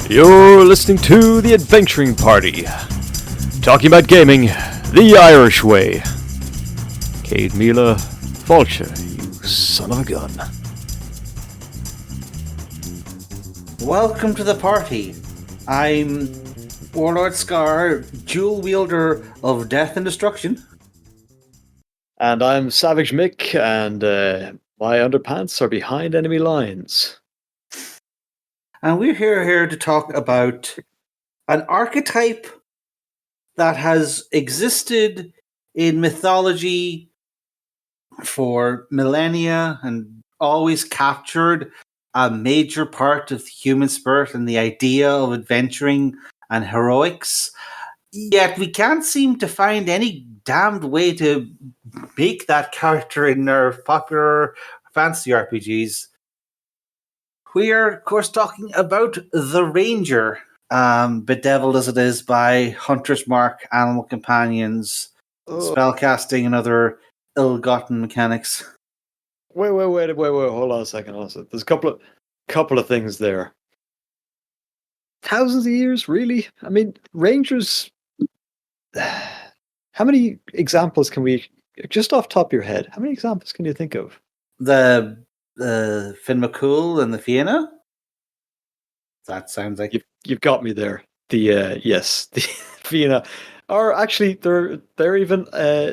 You're listening to The Adventuring Party, talking about gaming the Irish way. Cade Mila Vulture, you son of a gun. Welcome to the party. I'm Warlord Scarr, dual wielder of death and destruction. And I'm SavageMick, and my underpants are behind enemy lines. And we're here to talk about an archetype that has existed in mythology for millennia and always captured a major part of the human spirit and the idea of adventuring and heroics. Yet we can't seem to find any damned way to make that character in our popular fantasy RPGs. We are, of course, talking about the Ranger, bedeviled as it is by Hunter's Mark, animal companions, spellcasting, and other ill-gotten mechanics. Wait, hold on a second. There's a couple of things there. Thousands of years, really? I mean, Rangers... How many examples can we... Just off the top of your head, how many examples can you think of? The Finn McCool and the Fianna? That sounds like... You've got me there. Yes, the Fianna... Or actually, they're even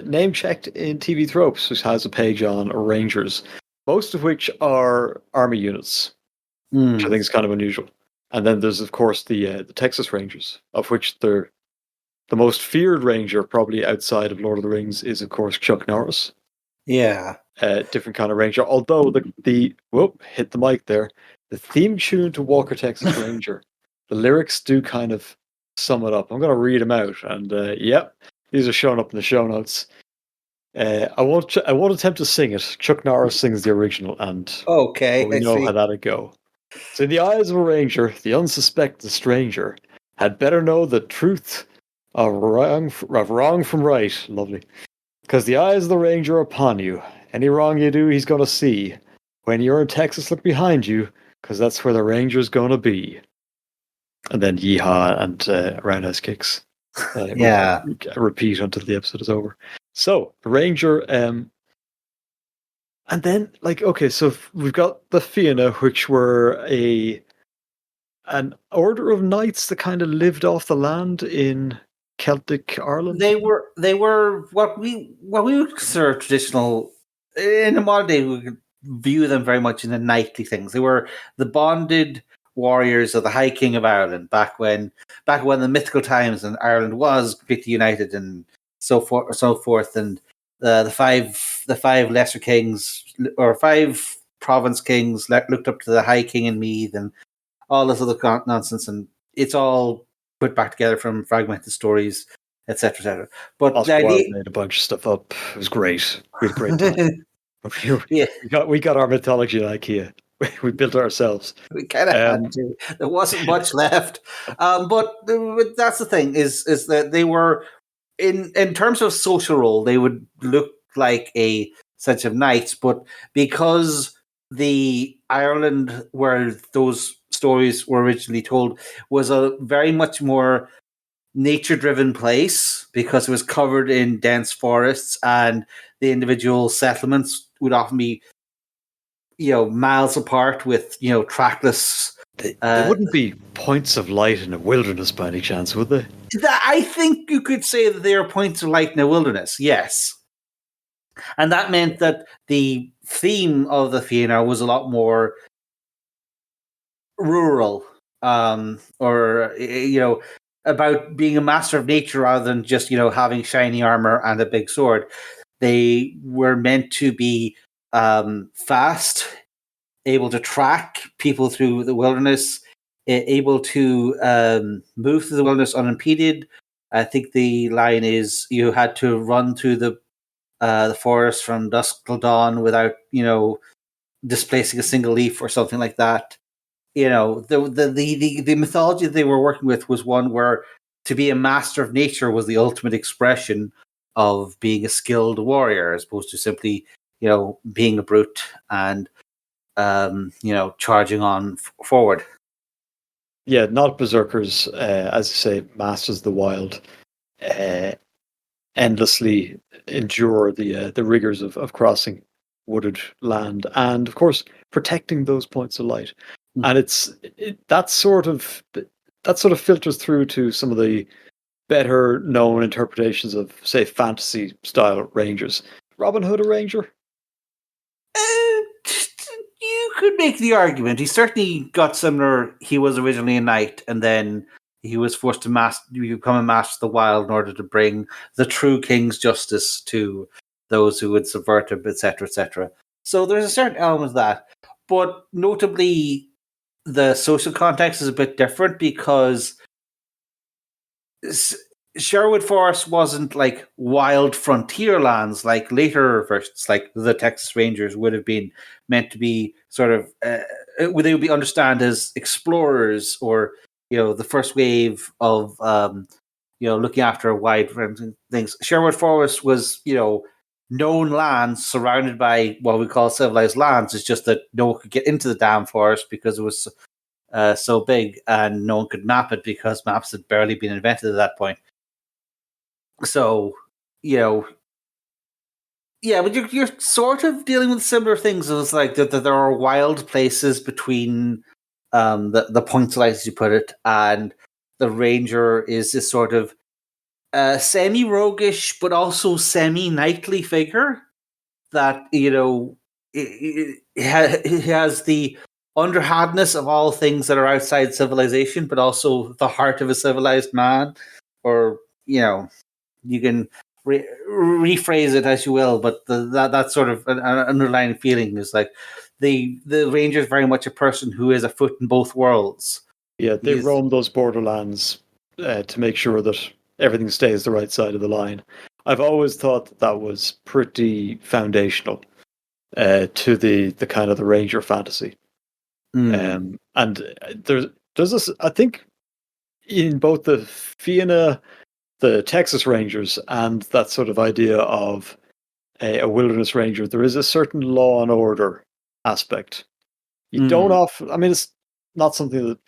name-checked in TV Tropes, which has a page on Rangers, most of which are army units, which I think is kind of unusual. And then there's, of course, the Texas Rangers, of which they're the most feared Ranger, probably outside of Lord of the Rings, is, of course, Chuck Norris. Yeah. Different kind of Ranger. Although hit the mic there. The theme tune to Walker, Texas Ranger, the lyrics do kind of sum it up. I'm going to read them out, and these are showing up in the show notes. I won't attempt to sing it. Chuck Norris sings the original, and we know how that'd go. So in the eyes of a ranger, the unsuspecting stranger had better know the truth of wrong from right. Lovely. Because the eyes of the ranger are upon you. Any wrong you do, he's going to see. When you're in Texas, look behind you, because that's where the ranger's going to be. And then yeehaw and roundhouse kicks. Repeat until the episode is over. So, the ranger... and then, so we've got the Fianna, which were an order of knights that kind of lived off the land in Celtic Ireland. They were what we would consider traditional. In the modern day, we could view them very much in the knightly things. They were the bonded warriors of the High King of Ireland back when the mythical times and Ireland was completely united and so forth. And the five lesser kings or five province kings looked up to the High King in Meath and all this other nonsense, and it's all put back together from fragmented stories, etc., etc. But Oscar Wilde made a bunch of stuff up. It was great. We had a great time. We got our mythology at IKEA. We built it ourselves. We kind of had to. There wasn't much left. But that's the thing is that they were in terms of social role, they would look like a set of knights, but because the Ireland where those stories were originally told was a very much more nature-driven place because it was covered in dense forests, and the individual settlements would often be, miles apart with, trackless. They wouldn't be points of light in a wilderness by any chance, would they? I think you could say that they are points of light in a wilderness, yes. And that meant that the theme of the Fianna was a lot more rural, about being a master of nature rather than just, having shiny armor and a big sword. They were meant to be fast, able to track people through the wilderness, able to move through the wilderness unimpeded. I think the line is you had to run through the forest from dusk till dawn without, displacing a single leaf or something like that. The mythology they were working with was one where to be a master of nature was the ultimate expression of being a skilled warrior, as opposed to simply, being a brute and, charging on forward. Yeah, not berserkers, as you say, masters of the wild, uh, endlessly endure the rigors of crossing wooded land, and of course protecting those points of light. And that sort of filters through to some of the better known interpretations of, say, fantasy style rangers. Robin Hood a ranger? You could make the argument. He certainly got similar. He was originally a knight, and then he was forced to become a master of the wild in order to bring the true king's justice to those who would subvert him, etc., etc. So there's a certain element of that. But notably, the social context is a bit different because Sherwood Forest wasn't like wild frontier lands like later versions, like the Texas Rangers would have been meant to be sort of, they would be understood as explorers, or the first wave of looking after a wide range of things. Sherwood Forest was known lands surrounded by what we call civilized lands. It's just that no one could get into the damn forest because it was so big, and no one could map it because maps had barely been invented at that point. So, yeah, but you're sort of dealing with similar things. It's like that there are wild places between the points light, as you put it, and the ranger is this sort of semi-roguish but also semi-knightly figure that it has the underhandness of all things that are outside civilization, but also the heart of a civilized man, or you can rephrase it as you will, but that sort of an underlying feeling is like the ranger is very much a person who is a foot in both worlds. Yeah, they roam those borderlands to make sure that everything stays the right side of the line. I've always thought that was pretty foundational to the kind of the ranger fantasy. And there's this, I think, in both the Fianna, the Texas Rangers, and that sort of idea of a wilderness ranger, there is a certain law and order aspect. You don't often, I mean, it's not something that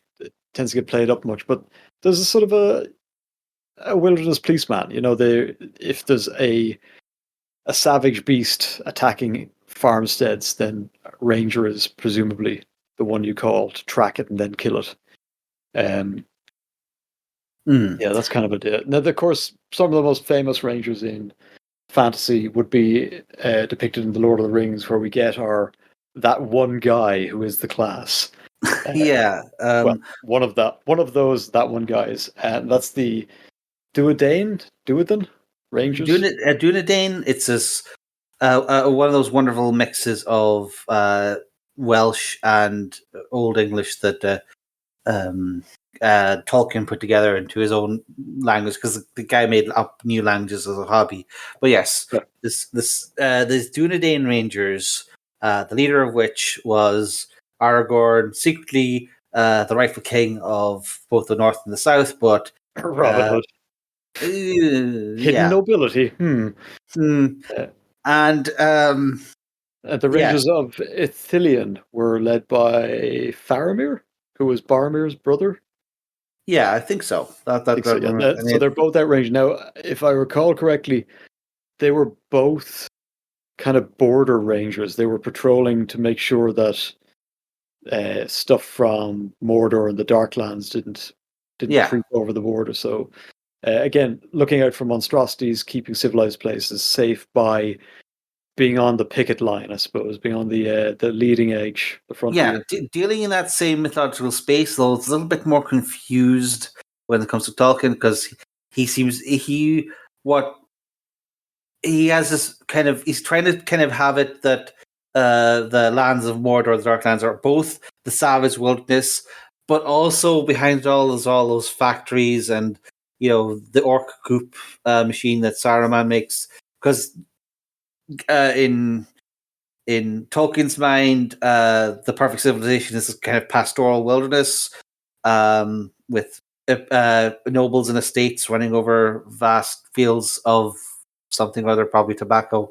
tends to get played up much, but there's a sort of a wilderness policeman. If there's a savage beast attacking farmsteads, then ranger is presumably the one you call to track it and then kill it. Yeah, that's kind of it. Now, of course, some of the most famous rangers in fantasy would be depicted in the Lord of the Rings, where we get that one guy who is the class. Well, one of that one guys, and that's the Duodan Rangers. Dunedain. It's this one of those wonderful mixes of Welsh and Old English that Tolkien put together into his own language, because the guy made up new languages as a hobby. But yes, this Dunedain Rangers, the leader of which was Aragorn, secretly the rightful king of both the North and the South, but Robin Hood. Hidden nobility. And the Rangers of Ithilien were led by Faramir, who was Boromir's brother. Yeah, I think so. So they're both outranged. Now, if I recall correctly, they were both kind of border rangers. They were patrolling to make sure that stuff from Mordor and the Darklands didn't creep over the border. So again, looking out for monstrosities, keeping civilized places safe by being on the picket line, I suppose, being on the leading edge, the frontier. Yeah, dealing in that same mythological space, though it's a little bit more confused when it comes to Tolkien, because he has this kind of, he's trying to kind of have it that the lands of Mordor, the Darklands, are both the savage wilderness, but also behind it all is all those factories and the orc coop machine that Saruman makes, because in Tolkien's mind, the perfect civilization is a kind of pastoral wilderness with nobles and estates running over vast fields of something or other, probably tobacco.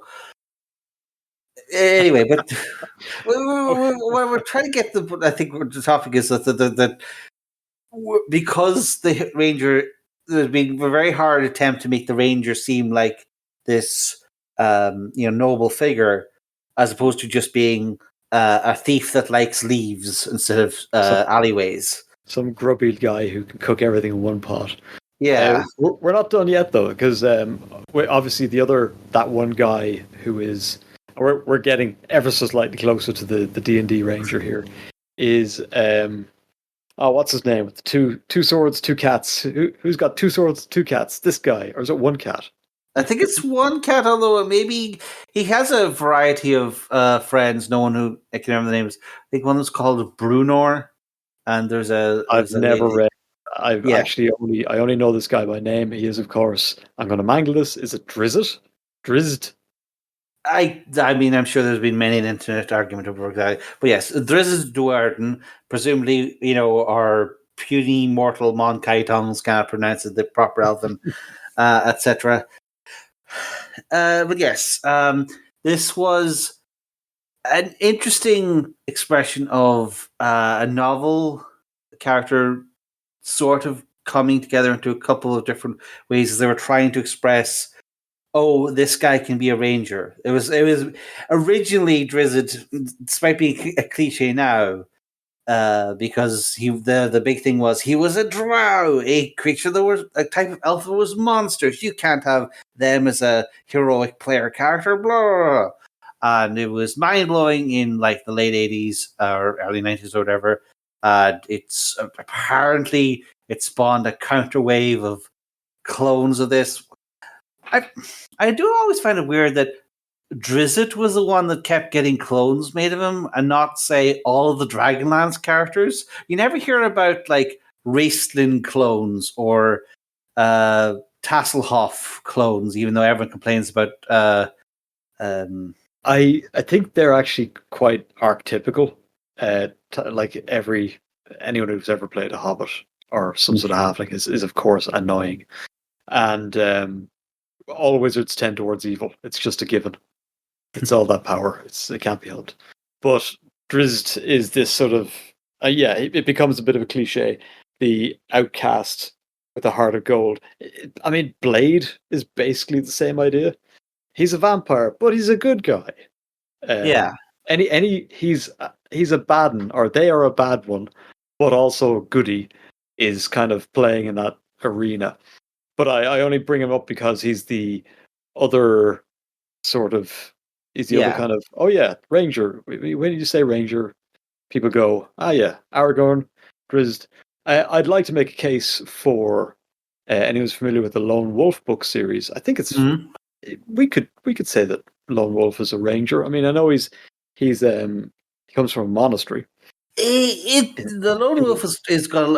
Anyway, but we're trying to get I think the topic is that because the Ranger, there's been a very hard attempt to make the Ranger seem like this, noble figure, as opposed to just being a thief that likes leaves instead of alleyways. Some grubby guy who can cook everything in one pot. Yeah. We're not done yet though, because obviously that one guy who is, we're getting ever so slightly closer to the D&D Ranger here, is what's his name with the two swords, two cats? Who's got two swords, two cats? This guy, or is it one cat? I think it's one cat, although maybe he has a variety of friends. No one who I can remember the names. I think one is called Brunor, and there's a Never lady. read. I've Yeah. actually only know this guy by name. He is, of course, I'm going to mangle this. Is it Drizzit? Drizzed? I mean, I'm sure there's been many an internet argument over that. But yes, Drizz's Duarden, presumably, our puny mortal Mon Kaitongs cannot pronounce it the proper Elven, etc. But yes, this was an interesting expression of a novel character sort of coming together into a couple of different ways as they were trying to express, oh, this guy can be a ranger. It was originally Drizzard, despite being a cliche now, because the big thing was he was a drow, a creature that was a type of elf that was monsters. You can't have them as a heroic player character, blah, blah, blah. And it was mind blowing in like the late 80s or early 90s or whatever. It's apparently it spawned a counter wave of clones of this. I do always find it weird that Drizzit was the one that kept getting clones made of him, and not say all of the Dragonlance characters. You never hear about like Raistlin clones or Tasselhoff clones, even though everyone complains about. I think they're actually quite archetypical. Like anyone who's ever played a Hobbit or some sort of halfling is of course annoying, and all wizards tend towards evil. It's just a given. It's all that power. It can't be helped. But Drizzt is this sort of it becomes a bit of a cliche. The outcast with a heart of gold. I mean, Blade is basically the same idea. He's a vampire, but he's a good guy. Yeah. He's a bad one, or they are a bad one, but also goody is kind of playing in that arena. But I only bring him up because he's the other sort of other kind of, oh yeah, Ranger. When you say Ranger, people go, ah yeah, Aragorn, Drizzt. I'd like to make a case for anyone who's familiar with the Lone Wolf book series. I think it's we could say that Lone Wolf is a Ranger. I mean, I know he comes from a monastery. The Lone Wolf is got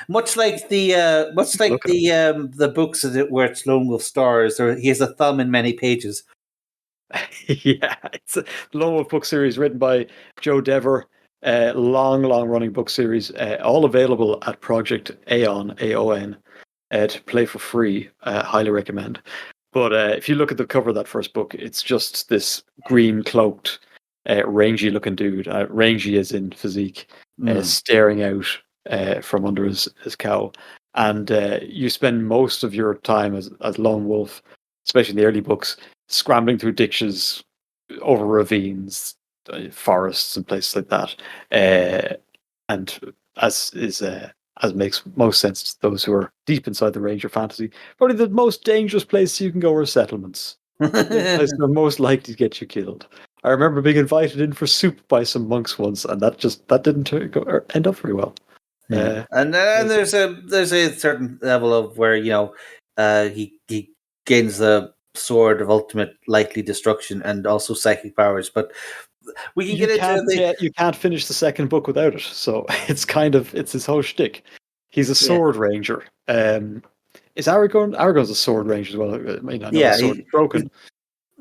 much like the books where it's Lone Wolf stars, or he has a thumb in many pages. Yeah, it's a Lone Wolf book series written by Joe Dever. Long running book series, all available at Project Aeon, AON, to play for free. Highly recommend. But if you look at the cover of that first book, it's just this green cloaked, rangy looking dude. Rangy as in physique, staring out from under his cowl. And you spend most of your time as Lone Wolf, especially in the early books, scrambling through ditches, over ravines, forests, and places like that. And as makes most sense to those who are deep inside the Ranger fantasy, probably the most dangerous place you can go are settlements. The place that are most likely to get you killed. I remember being invited in for soup by some monks once, and that didn't end up very well. Yeah. And then there's a certain level of where he gains the sword of ultimate likely destruction and also psychic powers, but we can get into you can't finish the second book without it. So it's his whole shtick. He's a sword ranger. Is Aragorn's a sword ranger as well? I mean, I know his sword is broken.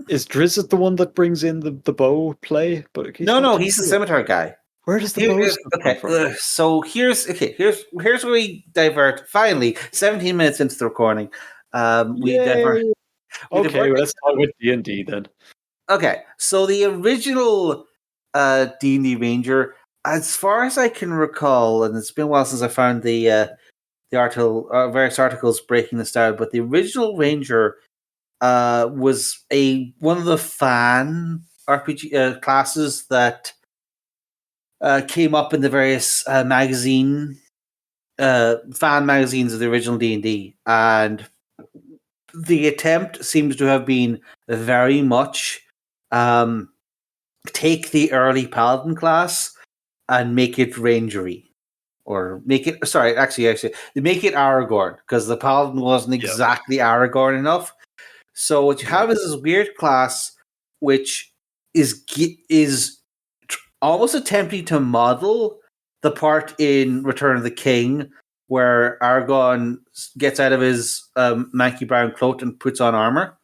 Is Drizzit the one that brings in the bow play? But he's the scimitar guy. Where does the bow come from? So here's where we divert. Finally, 17 minutes into the recording, we divert. Okay, let's start with D&D then. Okay, so the original D&D Ranger, as far as I can recall, and it's been a while since I found the article, various articles breaking this down, but the original Ranger was one of the fan RPG classes that came up in the various fan magazines of the original D&D, and the attempt seems to have been very much take the early Paladin class and make it Rangery. Or make it, sorry, actually, make it Aragorn, because the Paladin wasn't exactly Aragorn enough. So what you have is this weird class, which is almost attempting to model the part in Return of the King, where Aragorn gets out of his manky brown cloak and puts on armor.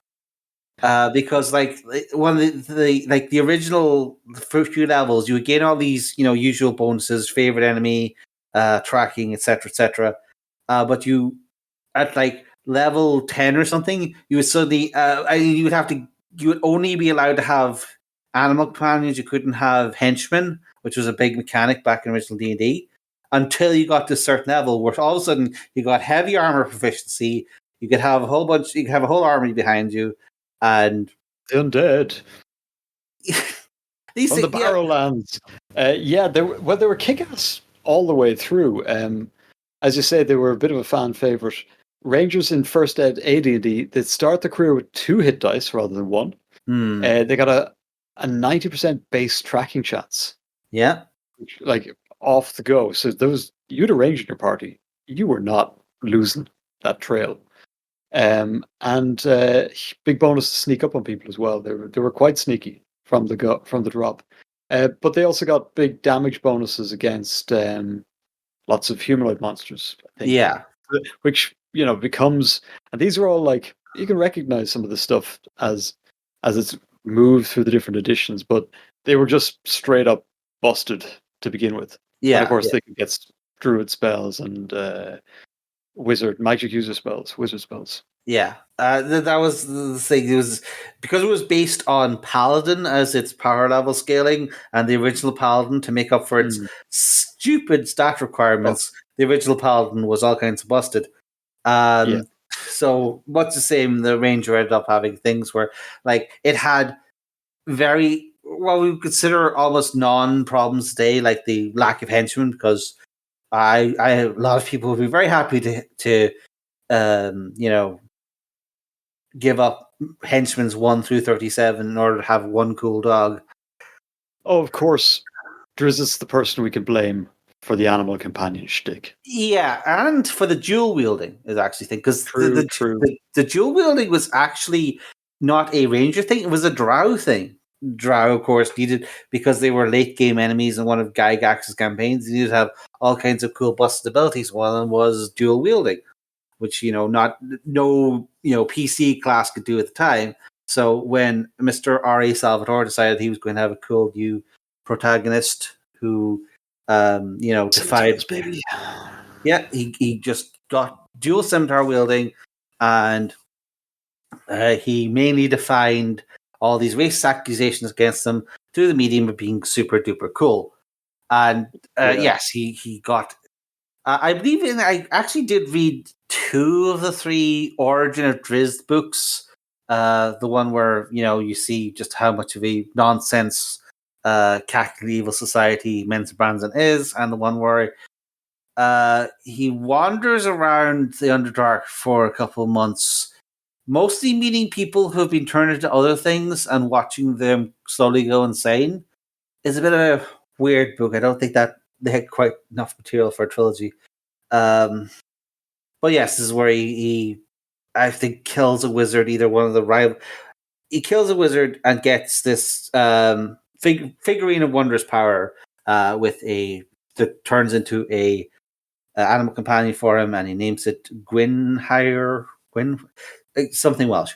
Because like one of the original first few levels, you would gain all these usual bonuses, favorite enemy, tracking, etc. But you at like level 10 or something, you would suddenly you would only be allowed to have animal companions. You couldn't have henchmen, which was a big mechanic back in original D&D, until you got to a certain level where all of a sudden you got heavy armor proficiency. You could have a whole army behind you, and the undead these from the Barrowlands. They were kick-ass all the way through. As you say, they were a bit of a fan favorite. Rangers in first AD&D, they start the career with 2 hit dice rather than 1. They got a 90% base tracking chance. Yeah. Like off the go. So you had a Ranger in your party. You were not losing that trail. And big bonus to sneak up on people as well. They were quite sneaky from the drop. But they also got big damage bonuses against lots of humanoid monsters, I think. Yeah. Which, becomes, and these are all like, you can recognize some of the stuff as it's moved through the different editions, but they were just straight up busted to begin with. Yeah. And of course, they could get druid spells and magic user spells, wizard spells. Yeah, that was the thing. It was because it was based on Paladin as its power level scaling, and the original Paladin, to make up for its stupid stat requirements. The original Paladin was all kinds of busted. So much the same, the Ranger ended up having things where, like, it had very we would consider almost non-problems today, like the lack of henchmen, because a lot of people would be very happy to give up henchmen's 1 through 37 in order to have one cool dog. Oh, of course. Driz is the person we can blame for the animal companion shtick. Yeah, and for the dual wielding is actually thing, because the dual wielding was actually not a ranger thing; it was a drow thing. Drow, of course, needed, because they were late game enemies in one of Gygax's campaigns. They needed to have all kinds of cool busted abilities. One of them was dual wielding, which no PC class could do at the time. So when Mr. R.A. Salvatore decided he was going to have a cool new protagonist who defied, baby. Yeah, he just got dual scimitar wielding, and he mainly defined all these racist accusations against them through the medium of being super duper cool. And yes, he got. I believe I actually did read 2 of the 3 Origin of Drizzt books. The one where you see just how much of a nonsense cackling evil society Mensa Branson is, and the one where he wanders around the Underdark for a couple of months, mostly meeting people who have been turned into other things and watching them slowly go insane. It's a bit of a weird book. I don't think that they had quite enough material for a trilogy. But yes, this is where he I think kills a wizard, either one of the rival. He kills a wizard and gets this figurine of wondrous power that turns into a animal companion for him, and he names it Gwyn, something Welsh,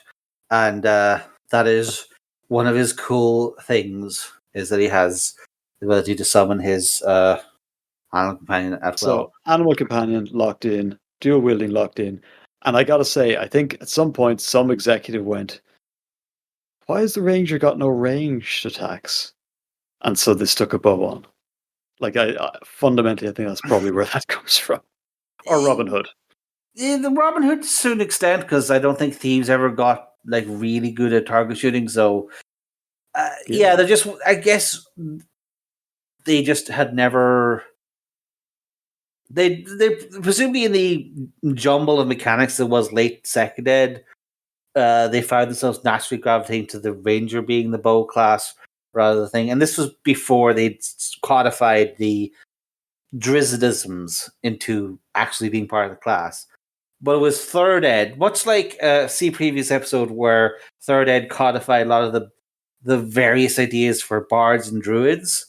and that is one of his cool things, is that he has the ability to summon his animal companion as well. So animal companion locked in, dual wielding locked in, and I gotta say, I think at some point some executive went, "Why has the ranger got no ranged attacks?" And so they stuck a bow on. Like, I fundamentally, I think that's probably where that comes from. Or Robin Hood. The Robin Hood to a certain extent, because I don't think thieves ever got like really good at target shooting. So yeah, they're just. I guess they just had never. They presumably in the jumble of mechanics that was late second ed, they found themselves naturally gravitating to the ranger being the bow class rather than thing. And this was before they'd codified the Drizidisms into actually being part of the class. But it was third ed, much like see previous episode where third ed codified a lot of the various ideas for bards and druids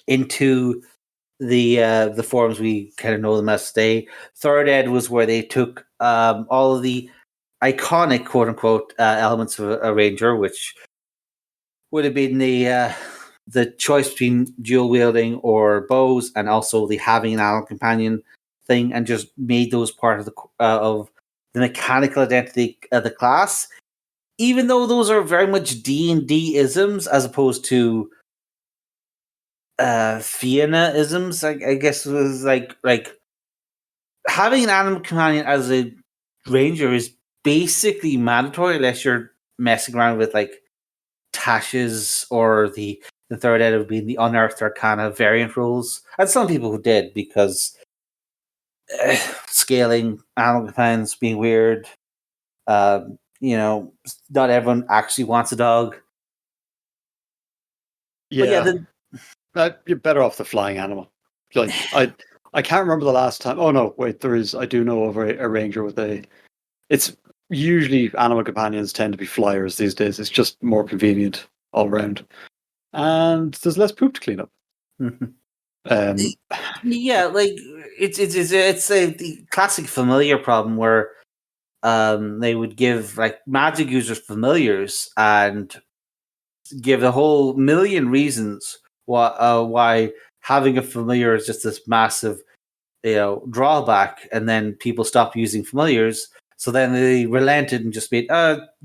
into the forms we kind of know them as today. Third ed was where they took all of the iconic quote unquote elements of a ranger, which would have been the choice between dual wielding or bows, and also the having an animal companion thing, and just made those part of the mechanical identity of the class. Even though those are very much D&D isms as opposed to Fianna isms, I guess it was like having an animal companion as a ranger is basically mandatory unless you're messing around with like Tashes or the third ed would be the unearthed arcana variant rules. And some people who did because scaling, animal companions being weird. Not everyone actually wants a dog. Yeah. But yeah, You're better off the flying animal. Like, I can't remember the last time. Oh, no, wait, I do know of a ranger with it's usually animal companions tend to be flyers these days. It's just more convenient all around. And there's less poop to clean up. yeah, like it's the classic familiar problem where they would give like magic users familiars and give a whole million reasons why having a familiar is just this massive drawback, and then people stop using familiars. So then they relented and just made,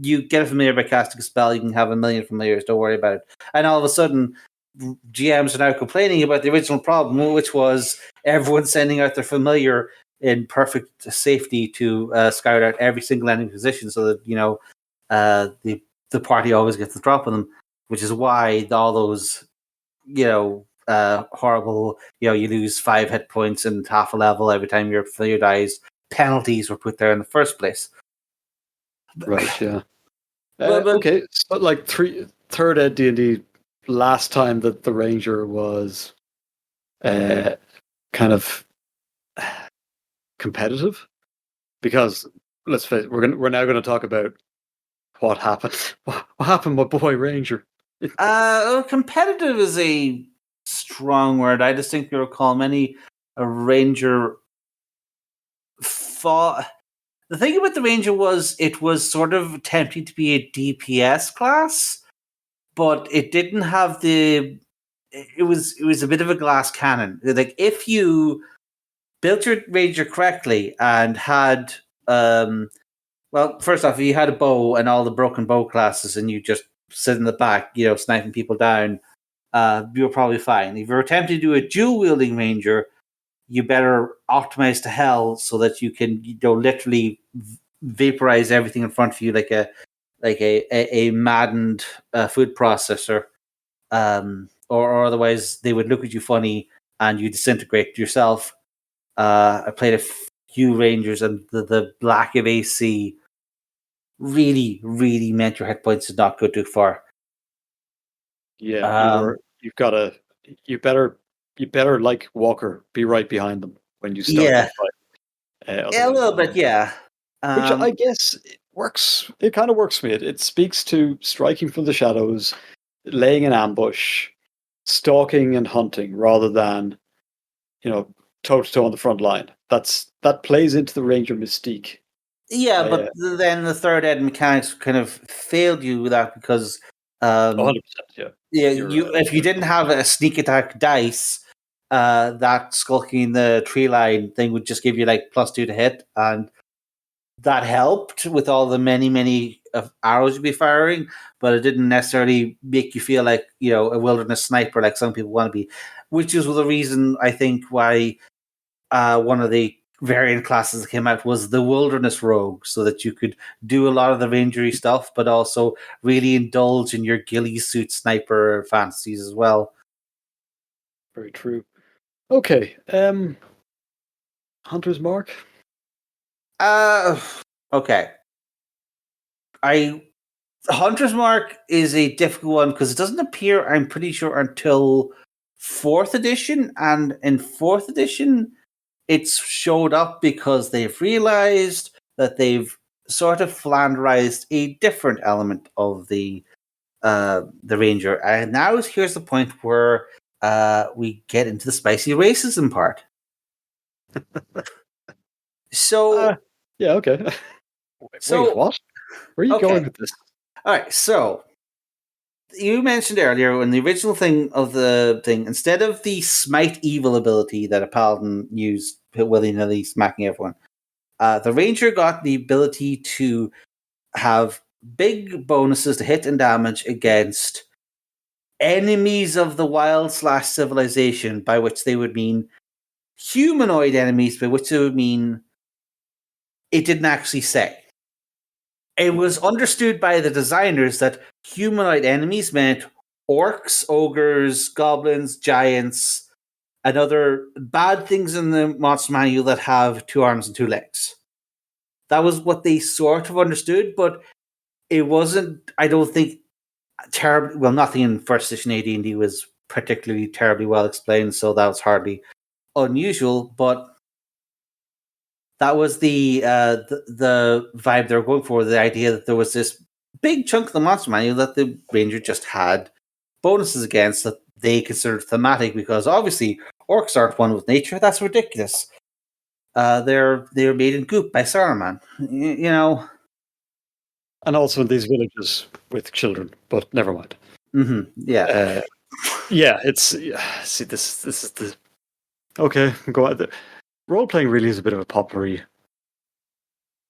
you get a familiar by casting a spell, you can have a million familiars, don't worry about it. And all of a sudden, GMs are now complaining about the original problem, which was everyone sending out their familiar in perfect safety to scout out every single enemy position, so that the party always gets the drop on them, which is why all those horrible, you lose 5 hit points and half a level every time your familiar dies. Penalties were put there in the first place. Right, yeah. But okay, so like third ed D&D, last time that the ranger was kind of competitive, because let's face it, we're now going to talk about what happened. What happened, my boy Ranger? Competitive is a strong word. I distinctly recall many a ranger fought. The thing about the ranger was it was sort of attempting to be a DPS class, but it didn't have the. It was a bit of a glass cannon. Like if you built your ranger correctly and had well, first off, if you had a bow and all the broken bow classes and you just sit in the back, sniping people down, you were probably fine. If you're attempting to do a dual wielding ranger, you better optimize to hell so that you can literally vaporize everything in front of you like a maddened food processor, or otherwise they would look at you funny and you disintegrate yourself. I played a few rangers, and the lack of AC really, really meant your hit points did not go too far. Yeah, you better like Walker, be right behind them when you start the fight. Yeah, a little bit, yeah. Which I guess it works. It kind of works for me. It speaks to striking from the shadows, laying an ambush, stalking and hunting, rather than toe to toe on the front line. That plays into the ranger mystique. Yeah, but then the third ed mechanics kind of failed you with that because 100%, yeah. If you didn't have a sneak attack dice, that skulking in the tree line thing would just give you like +2 to hit, and that helped with all the many of arrows you'd be firing, but it didn't necessarily make you feel like, a wilderness sniper like some people want to be, which is the reason I think why one of the variant classes that came out was the wilderness rogue, so that you could do a lot of the rangery stuff, but also really indulge in your ghillie suit sniper fantasies as well. Very true. Okay, Hunter's Mark. Okay. Hunter's Mark is a difficult one because it doesn't appear, I'm pretty sure, until 4th edition, and in 4th edition it's showed up because they've realized that they've sort of flanderized a different element of the Ranger. And now here's the point where we get into the spicy racism part. So yeah, okay. Wait, what? Where are you going with this? All right, so you mentioned earlier in the original thing of the thing, instead of the smite evil ability that a paladin used willy-nilly smacking everyone, the ranger got the ability to have big bonuses to hit and damage against enemies of the wild / civilization, by which they would mean humanoid enemies, by which they would mean it didn't actually say. It was understood by the designers that humanoid enemies meant orcs, ogres, goblins, giants, and other bad things in the monster manual that have 2 arms and 2 legs. That was what they sort of understood, but it wasn't, I don't think, terribly well. Nothing in first edition AD&D was particularly terribly well explained, so that was hardly unusual. But that was the vibe they were going for. The idea that there was this big chunk of the monster manual that the ranger just had bonuses against that they considered thematic, because obviously orcs aren't one with nature. That's ridiculous. They're made in goop by Saruman. And also in these villages with children, but never mind. Mm-hmm. Yeah. Yeah, it's see this is the okay. Go on. Role playing really is a bit of a potpourri.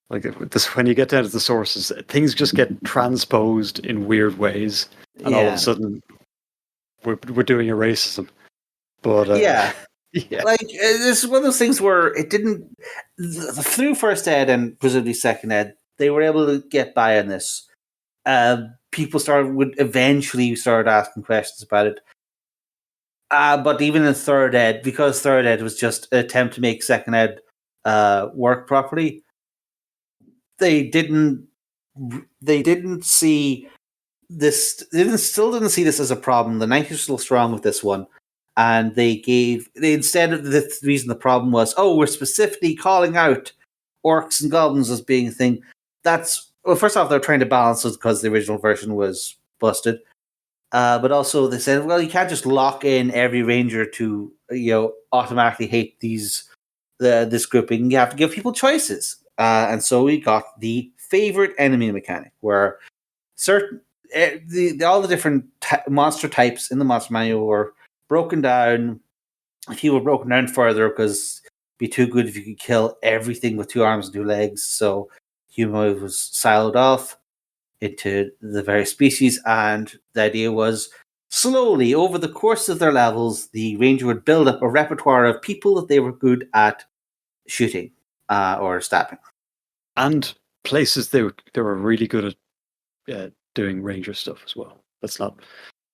Like this, when you get down to the sources, things just get transposed in weird ways, and all of a sudden, we're doing a racism. But yeah, yeah, like this is one of those things where it didn't through first ed and presumably second ed, they were able to get by on this. People would eventually start asking questions about it. But even in third ed, because third ed was just an attempt to make second ed work properly, they didn't see this. Still didn't see this as a problem. The 90s were still strong with this one, and they instead of the reason the problem was, we're specifically calling out orcs and goblins as being a thing. First off, they're trying to balance it because the original version was busted. But also they said, well, you can't just lock in every ranger to automatically hate this grouping. You have to give people choices, and so we got the favorite enemy mechanic, where certain all the different monster types in the monster manual were broken down. A few were broken down further because it'd be too good if you could kill everything with 2 arms and 2 legs. So humanoid was siloed off into the various species, and the idea was slowly over the course of their levels, the ranger would build up a repertoire of people that they were good at shooting or stabbing, and places they were really good at doing ranger stuff as well. That's not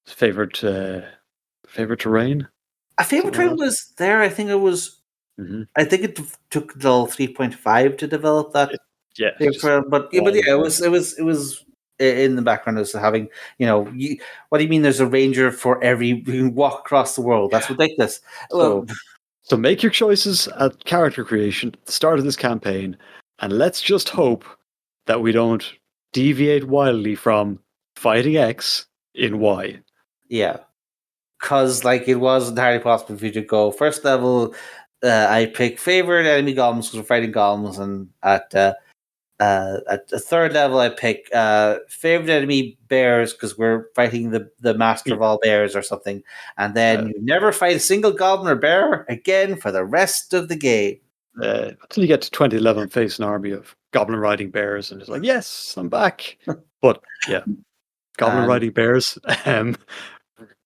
favorite terrain. A favorite terrain was there. I think it was. Mm-hmm. I think it took until 3.5 to develop that. Yeah, but yeah, it was in the background as having, what do you mean there's a ranger for every, you can walk across the world? That's ridiculous. So make your choices at character creation at the start of this campaign, and let's just hope that we don't deviate wildly from fighting X in Y. Yeah, because it was entirely possible for you to go first level. I pick favorite enemy golems because we're fighting golems, and at the third level, I pick favorite enemy bears because we're fighting the master of all bears or something. And then you never fight a single goblin or bear again for the rest of the game. Until you get to 2011, face an army of goblin riding bears, and it's like, yes, I'm back. But yeah, goblin riding bears,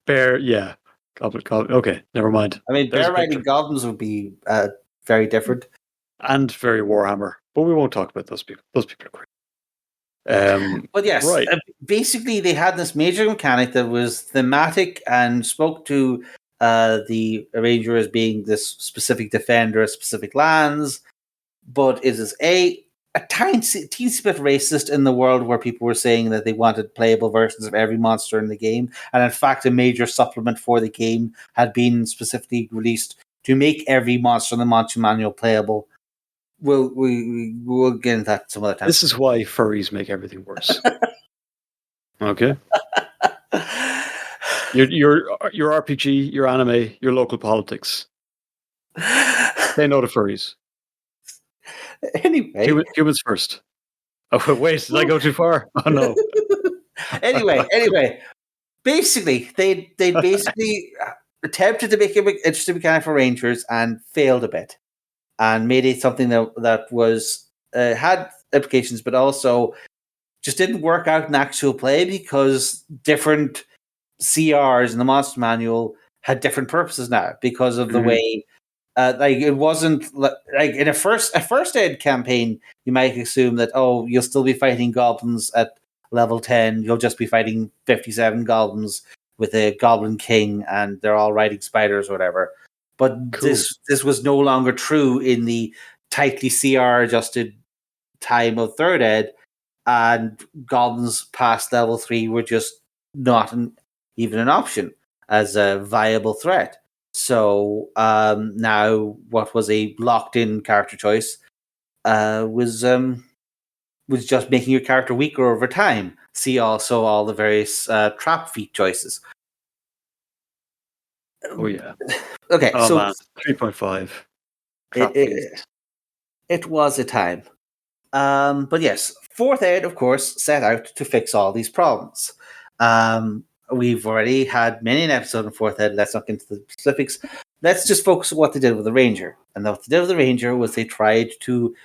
bear, yeah, goblin. Okay, never mind. I mean, There's bear a riding picture. goblins would be very different. And very Warhammer, but we won't talk about those people. Those people are great. But yes, Right. basically they had this major mechanic that was thematic and spoke to the Ranger as being this specific defender of specific lands, but it is a teensy bit racist in the world where people were saying that they wanted playable versions of every monster in the game, and in fact a major supplement for the game had been specifically released to make every monster in the monster manual playable. We'll get into that some other time. This is why furries make everything worse. Okay. Your RPG, your anime, your local politics. Say no to furries. Anyway, Humans first. Oh wait, did I go too far? Oh no. anyway, basically they basically attempted to make an interesting mechanic for Rangers and failed a bit, and made it something that was had implications, but also just didn't work out in actual play because different CRs in the monster manual had different purposes now because of the way. Like it wasn't like in a first aid campaign, you might assume that you'll still be fighting goblins at level 10. You'll just be fighting 57 goblins with a goblin king, and they're all riding spiders or whatever. But Cool. this was no longer true in the tightly CR adjusted time of third ed, and goblins past level 3 were just not even an option as a viable threat. So now, what was a locked-in character choice was just making your character weaker over time. See also all the various trap feat choices. Oh yeah. Okay, Oh so man, 3.5. It was a time. But yes, fourth ed, of course, set out to fix all these problems. We've already had many an episode in fourth ed. Let's not get into the specifics. Let's just focus on what they did with the Ranger. And what they did with the Ranger was they tried to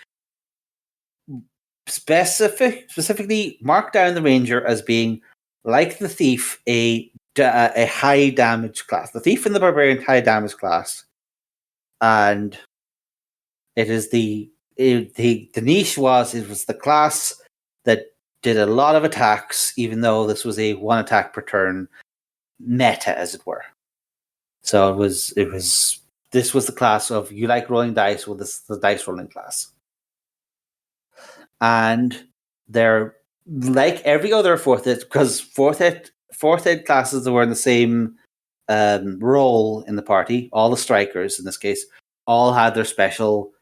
specifically mark down the Ranger as being, like the Thief, a high damage class. The Thief and the Barbarian, high damage class. And it is the niche was the class that did a lot of attacks, even though this was a one attack per turn meta, as it were. So it was this was the class of you like rolling dice, well, this is the dice rolling class. And they're like every other fourth ed, because fourth ed classes that were in the same role in the party, all the strikers in this case, all had their special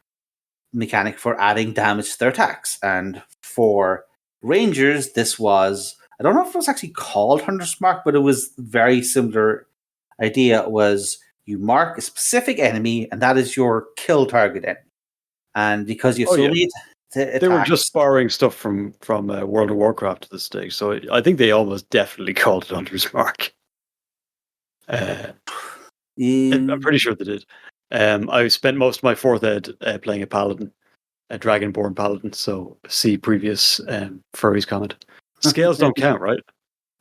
mechanic for adding damage to their attacks. And for Rangers, this was, I don't know if it was actually called Hunter's Mark, but it was very similar idea. Was you mark a specific enemy, and that is your kill target enemy. And because you have so many attacks, they were just borrowing stuff from World of Warcraft at this stage, so I think they almost definitely called it Hunter's Mark. I'm pretty sure they did. I spent most of my fourth ed playing a paladin, a dragonborn paladin. So see previous furries comment. Scales don't count, right?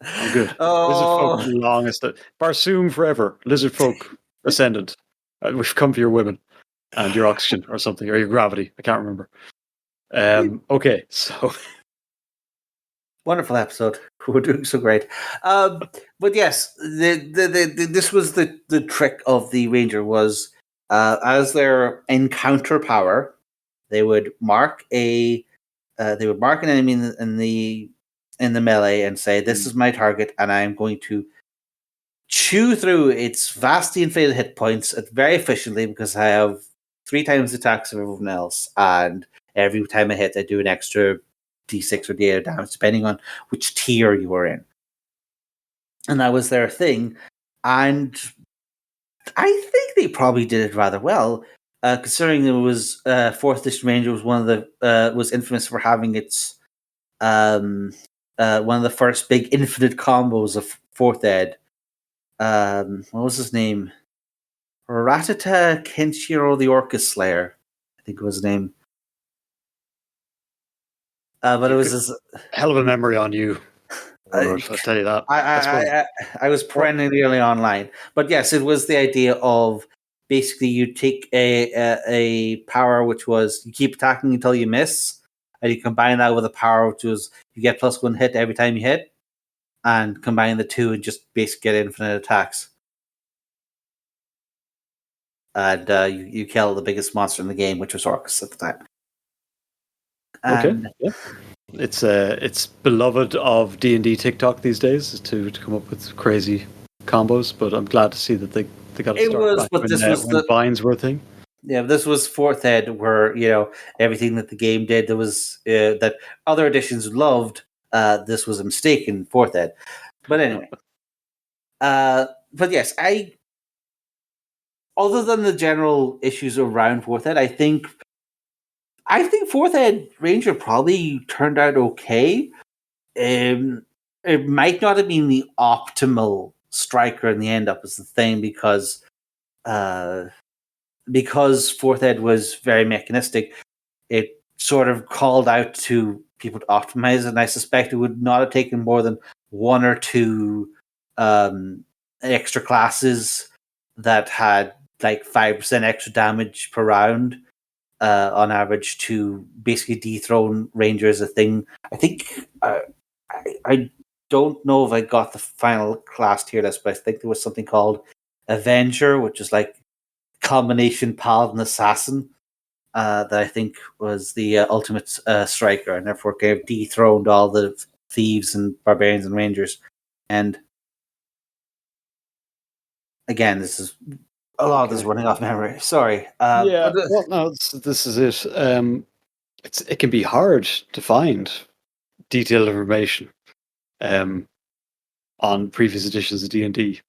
I'm good. Lizard folk longest. Barsoom forever. Lizard folk ascendant. We've come for your women and your oxygen or something, or your gravity. I can't remember. Okay, so wonderful episode. We're doing so great. But yes, this was the trick of the Ranger was as their encounter power, they would mark an enemy in the melee and say, "This is my target, and I am going to chew through its vastly inflated hit points very efficiently because I have 3 times the attacks of everyone else, and every time I hit, I do an extra D6 or D8 damage, depending on which tier you were in." And that was their thing. And I think they probably did it rather well, considering it was 4th Edition Ranger was one of the was infamous for having its one of the first big infinite combos of 4th Ed. What was his name? Ratata Kenshiro the Orcus Slayer, I think was his name. But it was this. Hell of a memory on you, I, Warlord, I'll tell you that. I, I suppose. I, I I was perennially online, but yes, it was the idea of basically you take a power which was you keep attacking until you miss, and you combine that with a power which was you get +1 hit every time you hit, and combine the two and just basically get infinite attacks. And you kill the biggest monster in the game, which was Orcus at the time. Okay. And Yeah. It's beloved of D&D TikTok these days to come up with crazy combos, but I'm glad to see that they got to it start was, back but this was when vines were a thing. this was fourth ed, where everything that the game did, there was that other editions loved. This was a mistake in fourth ed, but anyway. But yes, other than the general issues around fourth ed, I think fourth ed Ranger probably turned out okay. It might not have been the optimal striker in the end up, is the thing, because fourth ed was very mechanistic. It sort of called out to people to optimize it, and I suspect it would not have taken more than one or two extra classes that had like 5% extra damage per round on average to basically dethrone Ranger as a thing. I think I don't know if I got the final class tier list, but I think there was something called Avenger, which is like combination Paladin Assassin. That I think was the ultimate striker, and therefore kind of dethroned all the thieves and barbarians and rangers. And again, this is a lot of this is running off memory. Sorry. Yeah. But Well, no, this is it. It can be hard to find detailed information on previous editions of D&D.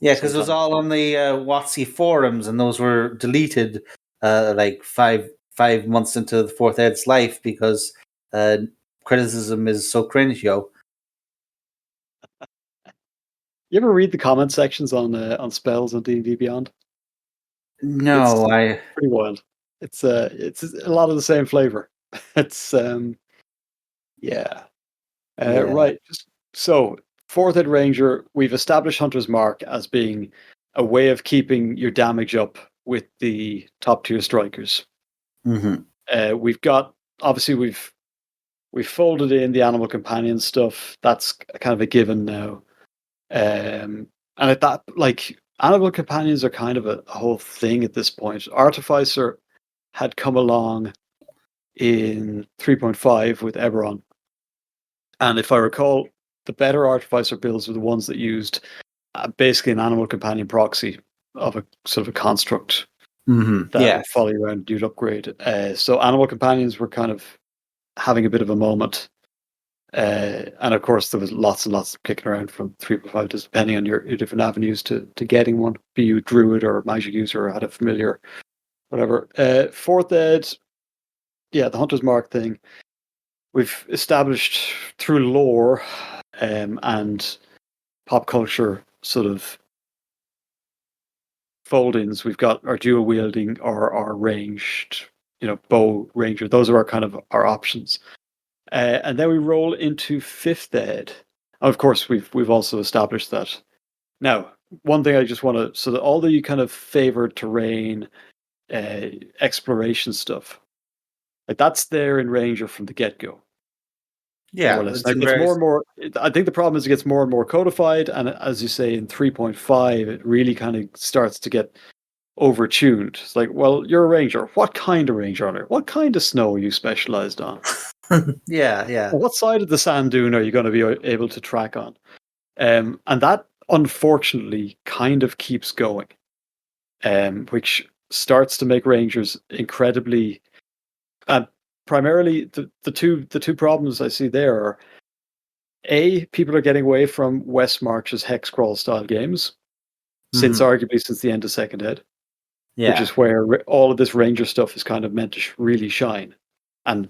yeah, because it was all on the WotC forums, and those were deleted like five months into the fourth ed's life because criticism is so cringe, yo. You ever read the comment sections on spells on D&D Beyond? No, It's pretty wild. It's a lot of the same flavor. It's yeah. yeah. Right. So, fourth ed ranger, we've established Hunter's Mark as being a way of keeping your damage up with the top tier strikers. Mm-hmm. We've got obviously we've folded in the animal companion stuff. That's kind of a given now. And at that, like, animal companions are kind of a whole thing at this point. Artificer had come along in 3.5 with Eberron. And if I recall, the better Artificer builds were the ones that used basically an animal companion proxy of a sort of a construct that would follow you around. You'd upgrade. So animal companions were kind of having a bit of a moment. And of course, there was lots and lots kicking around from 3.5, just depending on your different avenues to getting one, be you druid or magic user or had a familiar, whatever. Fourth ed, yeah, the Hunter's Mark thing. We've established through lore and pop culture sort of fold-ins. We've got our dual wielding or our ranged, bow ranger. Those are our kind of our options. And then we roll into fifth ed. Of course, we've also established that. Now, one thing I just want to, so that although you kind of favor terrain, exploration stuff, like that's there in Ranger from the get-go. Yeah, more or less. Now, it gets more and more. I think the problem is it gets more and more codified, and as you say, in 3.5, it really kind of starts to get overtuned. It's like, well, you're a ranger. What kind of ranger are you? What kind of snow are you specialized on? yeah. What side of the sand dune are you going to be able to track on? And that, unfortunately, kind of keeps going, which starts to make rangers incredibly. Primarily, the two problems I see there are: A, people are getting away from West March's hex crawl style games, since arguably since the end of second ed, which is where all of this ranger stuff is kind of meant to really shine. And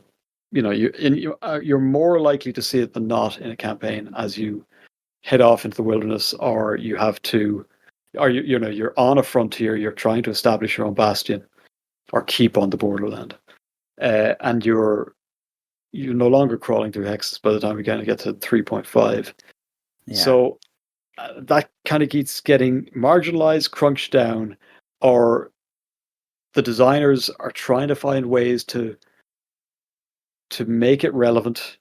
you're more likely to see it than not in a campaign as you head off into the wilderness, or you have to, or you're on a frontier, you're trying to establish your own bastion or keep on the borderland, and you're no longer crawling through hexes by the time we kind of get to 3.5. Yeah. So that kind of keeps getting marginalized, crunched down, or the designers are trying to find ways to make it relevant,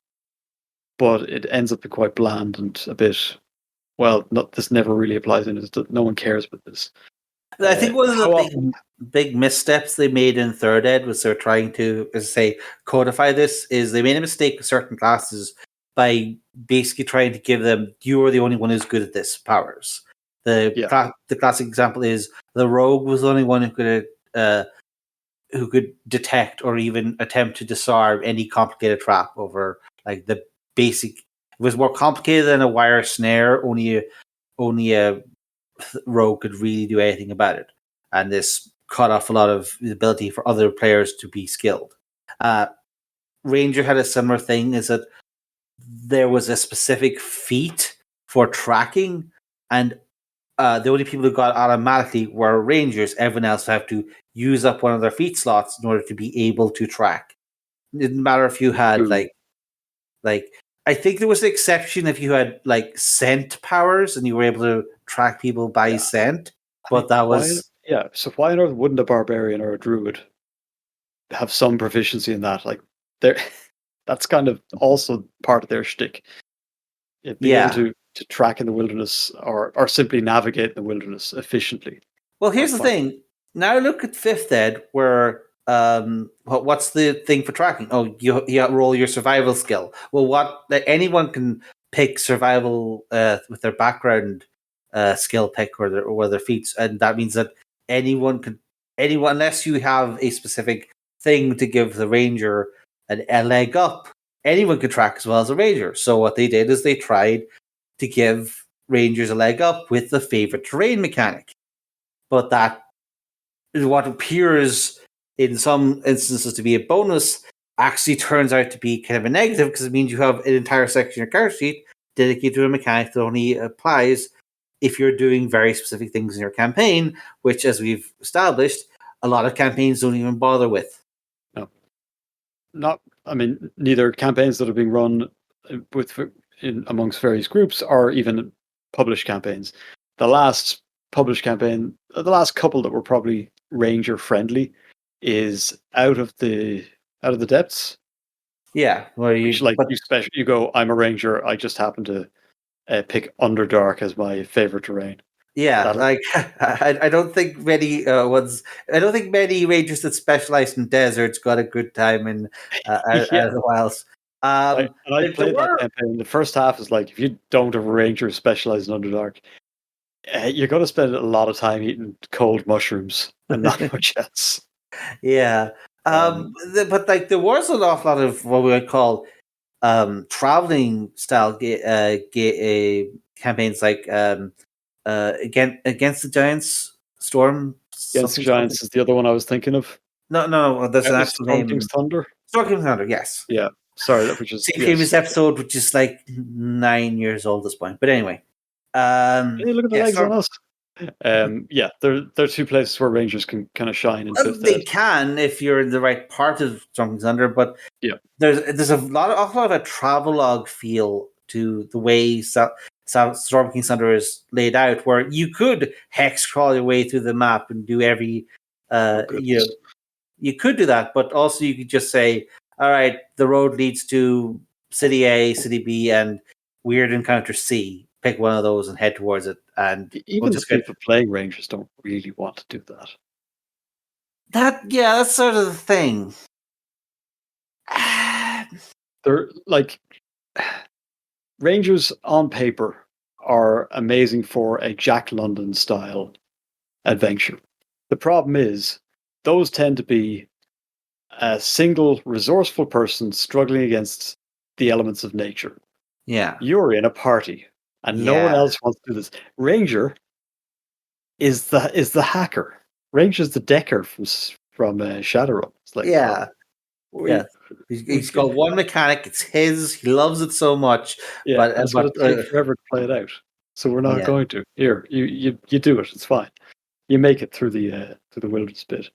but it ends up being quite bland and a bit. Well, this never really applies in it. No one cares about this. I think one of how the often? big missteps they made in third ed was they're trying to, as I say, codify this. Is they made a mistake with certain classes by basically trying to give them, you are the only one who's good at this powers. The classic example is the rogue was the only one who could detect or even attempt to disarm any complicated trap over like the basic. It was more complicated than a wire snare. Only a rogue could really do anything about it, and this cut off a lot of the ability for other players to be skilled. Ranger had a similar thing, is that there was a specific feat for tracking, and the only people who got automatically were Rangers. Everyone else had to use up one of their feat slots in order to be able to track. It didn't matter if you had like I think there was an exception if you had like scent powers and you were able to track people by scent, but that was So why on earth wouldn't a barbarian or a druid have some proficiency in that? Like, that's kind of also part of their shtick. Being able to track in the wilderness or simply navigate in the wilderness efficiently. Well, here's the thing. Now look at fifth ed, where what's the thing for tracking? Oh, you roll your survival skill. Well, anyone can pick survival with their background skill pick or their feats, and that means that anyone unless you have a specific thing to give the ranger a leg up, anyone could track as well as a ranger. So what they did is they tried to give rangers a leg up with the favorite terrain mechanic. But that is what appears in some instances to be a bonus actually turns out to be kind of a negative, because it means you have an entire section of your character sheet dedicated to a mechanic that only applies if you're doing very specific things in your campaign, which, as we've established, a lot of campaigns don't even bother with. No. Neither campaigns that are being run amongst various groups or even published campaigns. The last published campaign, the last couple that were probably ranger friendly, is out of the depths. Yeah, where you go, I'm a ranger. I just happen to pick Underdark as my favorite terrain. Yeah, I don't think many I don't think many rangers that specialize in deserts got a good time in out of the wilds. I played that campaign. The first half is like, if you don't have a ranger specialized in Underdark, you're going to spend a lot of time eating cold mushrooms and not much else. Yeah, but like there was an awful lot of what we would call traveling style campaigns, like against the Giants, Storm. Against the Giants is the other one I was thinking of. No, there's an actual name. Storm King's Thunder. Storm King's Thunder, yes. Yeah, sorry, that which is previous episode, which is like 9 years old at this point. But anyway, hey, look at the legs on us. Yeah, there are two places where Rangers can kind of shine in fifth they ed. can if you're in the right part of Storm King's Thunder, but yeah, there's a lot of a travelogue feel to the way Storm King's Thunder is laid out, where you could hex crawl your way through the map and do every you could do that, but also you could just say, all right, the road leads to City A, City B, and Weird Encounter C. Pick one of those and head towards it. And even the people playing Rangers don't really want to do that. That's sort of the thing. They're like, Rangers on paper are amazing for a Jack London style adventure. The problem is, those tend to be a single resourceful person struggling against the elements of nature. Yeah. You're in a party and no one else wants to do this. Ranger is the hacker. Ranger's the decker from Shadowrun. It's like, he's got one mechanic. It's his. He loves it so much. Yeah, but it's going to take forever to play it out. So we're not going to. Here, you do it. It's fine. You make it through the wilderness bit.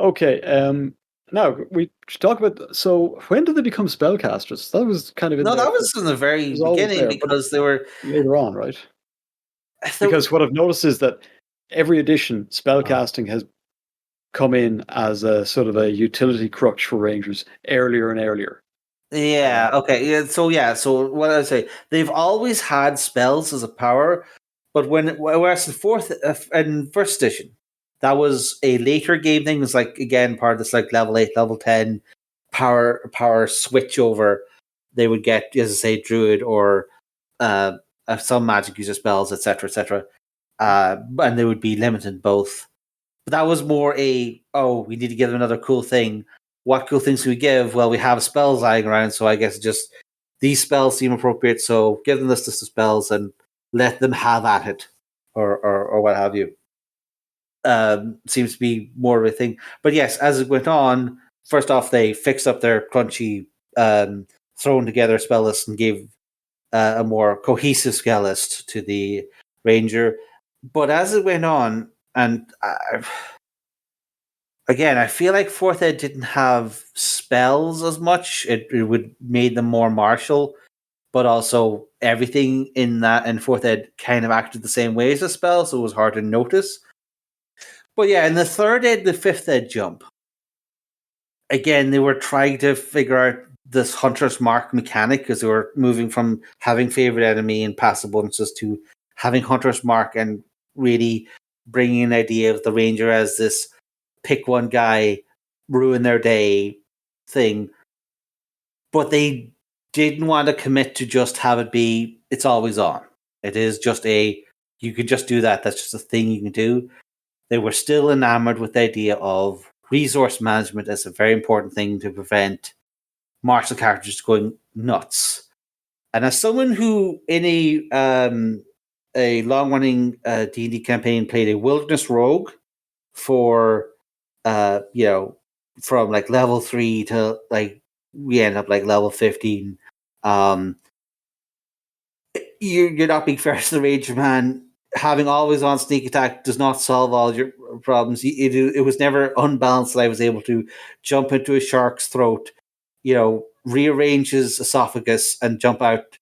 Okay. Now we should talk about. So when did they become spellcasters? That was kind of in No, there. that It was in the very was always beginning there, but because they were. later on, right? They were Because what I've noticed is that every edition, spellcasting has come in as a sort of a utility crutch for Rangers earlier and earlier. yeah, okay. So what I say, they've always had spells as a power, but whereas the fourth and first edition, that was a later game thing. It's like again part of this like level 8, level 10 power switch over. They would get, as I say, druid or some magic user spells, etc., etc. And they would be limited both. But that was more we need to give them another cool thing. What cool things do we give? Well, we have spells lying around, so I guess just these spells seem appropriate, so give them this list of spells and let them have at it, or what have you. Seems to be more of a thing. But yes, as it went on, first off, they fixed up their crunchy, thrown together spell list and gave a more cohesive spell list to the Ranger. But as it went on, and again, I feel like Fourth Ed didn't have spells as much. It would made them more martial, but also everything in Fourth Ed kind of acted the same way as a spell, so it was hard to notice. But yeah, in the third ed, the fifth ed jump, again, they were trying to figure out this hunter's mark mechanic because they were moving from having favorite enemy and passive bonuses to having hunter's mark and really bringing an idea of the ranger as this pick one guy, ruin their day thing. But they didn't want to commit to just have it be it's always on. It is just you could just do that. That's just a thing you can do. They were still enamored with the idea of resource management as a very important thing to prevent martial characters going nuts. And as someone who, in a long-running D&D campaign, played a wilderness rogue for, from like level 3 to like we end up like level 15. You're not being fair to the Ranger Man. Having always on sneak attack does not solve all your problems. It was never unbalanced that I was able to jump into a shark's throat, rearrange his esophagus and jump out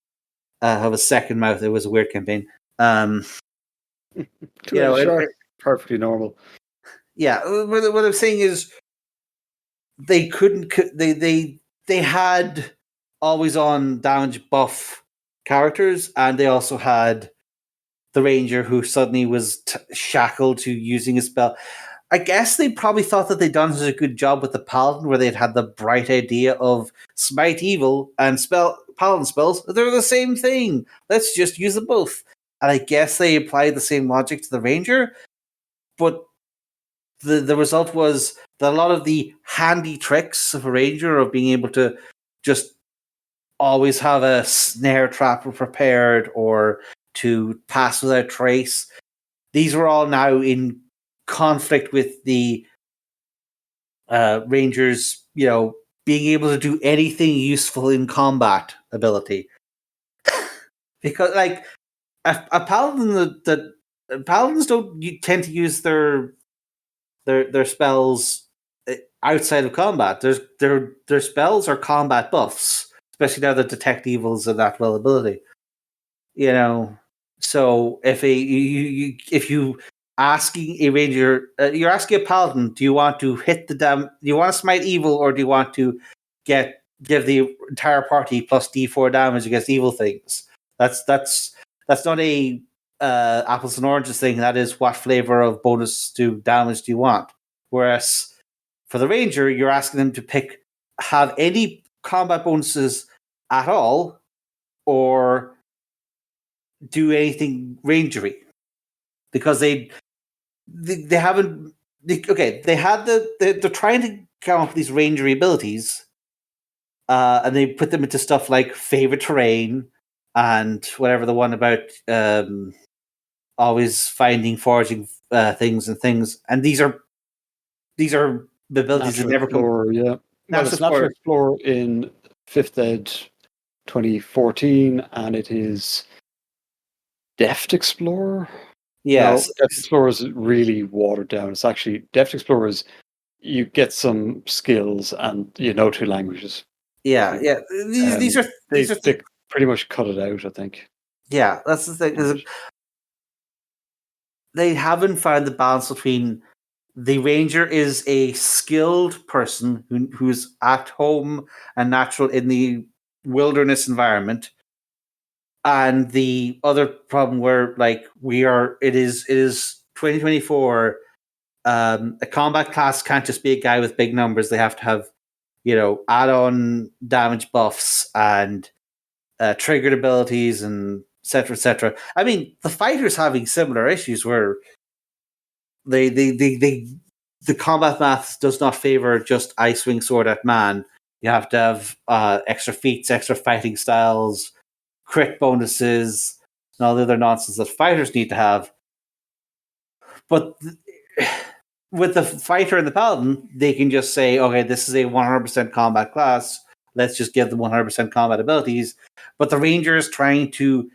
of a second mouth. It was a weird campaign. Shark, perfectly normal. Yeah, what I'm saying is they couldn't. They had always on damage buff characters, and they also had the ranger who suddenly was shackled to using a spell. I guess they probably thought that they'd done such a good job with the paladin, where they'd had the bright idea of smite evil and paladin spells. They're the same thing. Let's just use them both. And I guess they applied the same logic to the ranger, but the result was that a lot of the handy tricks of a ranger of being able to just always have a snare trap prepared or to pass without trace, these were all now in conflict with the Rangers, being able to do anything useful in combat ability. Because, like, a paladin that paladins don't tend to use their spells outside of combat. Their spells are combat buffs, especially now that detect evils and that well ability. So if if you asking a ranger, you're asking a paladin, do you want to hit do you want to smite evil, or do you want to give the entire party plus D4 damage against evil things? That's not a apples and oranges thing. That is, what flavor of bonus to damage do you want? Whereas for the ranger, you're asking them to have any combat bonuses at all, or do anything rangery, because they haven't. They had they're trying to come up with these rangery abilities, and they put them into stuff like favorite terrain and whatever the one about always finding foraging things, and these are abilities that Natural never come. Explorer, yeah. Well, it's Natural Explorer in 5th Ed 2014, and it is Deft Explorer. Yes, no, Deft Explorer is really watered down. It's actually Deft Explorer is you get some skills and you know 2 languages. Yeah, yeah. These are They pretty much cut it out, I think. Yeah, that's the thing. Is they haven't found the balance between the ranger is a skilled person who's at home and natural in the wilderness environment, and the other problem where it is 2024. A combat class can't just be a guy with big numbers. They have to have add-on damage buffs and triggered abilities and etc. etc. I mean, the fighters having similar issues where the combat math does not favor just I swing sword at man. You have to have extra feats, extra fighting styles, crit bonuses, and all the other nonsense that fighters need to have. But with the fighter and the paladin, they can just say, okay, this is a 100% combat class. Let's just give them 100% combat abilities. But the ranger is trying to,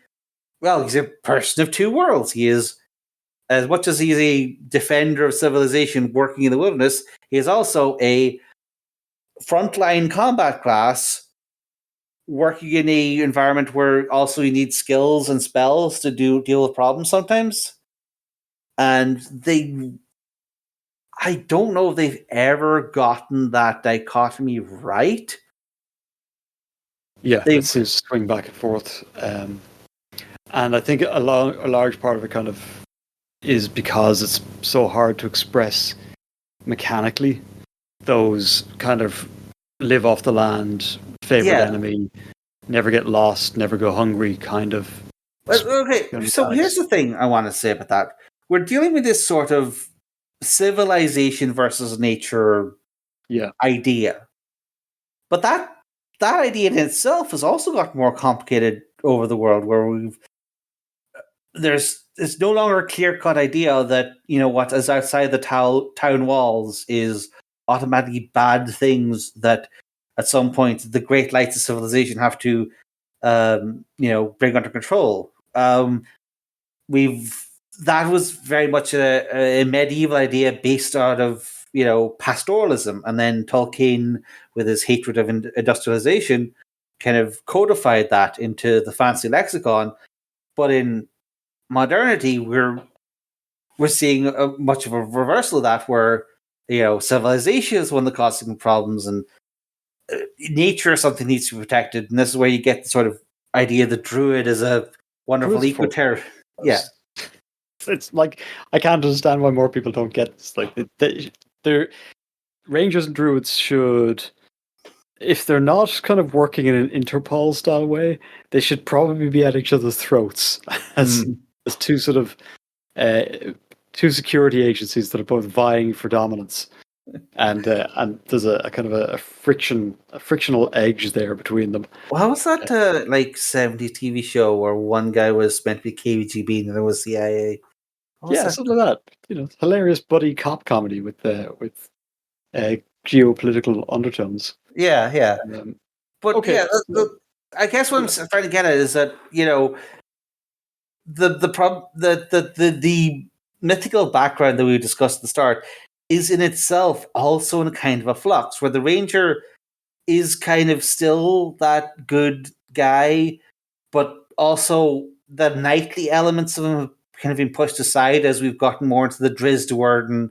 well, he's a person of 2 worlds. He is, as much as he's a defender of civilization working in the wilderness, he is also a frontline combat class working in a environment where also you need skills and spells to deal with problems sometimes. And I don't know if they've ever gotten that dichotomy right. Yeah, it seems to swing back and forth. And I think a large part of it kind of is because it's so hard to express mechanically those kind of live off the land, favorite enemy, never get lost, never go hungry kind of. Okay, so here's the thing I want to say about that. We're dealing with this sort of civilization versus nature idea. But that idea in itself has also got more complicated over the world, where it's no longer a clear-cut idea that, what is outside the town walls is automatically bad things that at some point the great lights of civilization have to bring under control. That was very much a medieval idea based out of pastoralism, and then Tolkien, with his hatred of industrialization, kind of codified that into the fancy lexicon. But in modernity, we're seeing much of a reversal of that, where civilization is one of the causing problems, and nature is something that needs to be protected. And this is where you get the sort of idea that druid is a wonderful eco-terror. Yeah, it's like I can't understand why more people don't get this. Like they're rangers and druids should, if they're not kind of working in an Interpol style way, they should probably be at each other's throats as two sort of two security agencies that are both vying for dominance. And there's a kind of a frictional edge there between them. Well, how was that 70s TV show where one guy was meant to be KGB and there was CIA? Something like that. Hilarious buddy cop comedy with geopolitical undertones. Yeah. But okay, I guess what I'm trying to get at is that the mythical background that we discussed at the start is in itself also in a kind of a flux, where the ranger is kind of still that good guy, but also the knightly elements of him have kind of been pushed aside as we've gotten more into the Drizzt word, and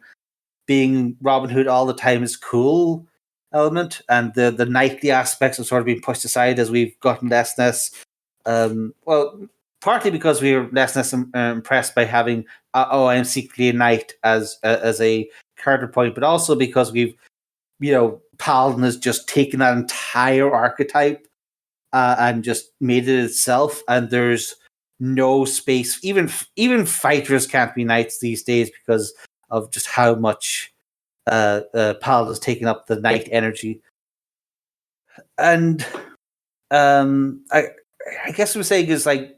being Robin Hood all the time is cool element, and the knightly aspects have sort of been pushed aside as we've gotten less and less. Well, partly because we were less and less impressed by having I'm secretly a knight as a character point, but also because we've Paladin has just taken that entire archetype and just made it itself, and there's no space. Even fighters can't be knights these days because of just how much Paladin has taken up the knight energy. And I guess what I'm saying is, like,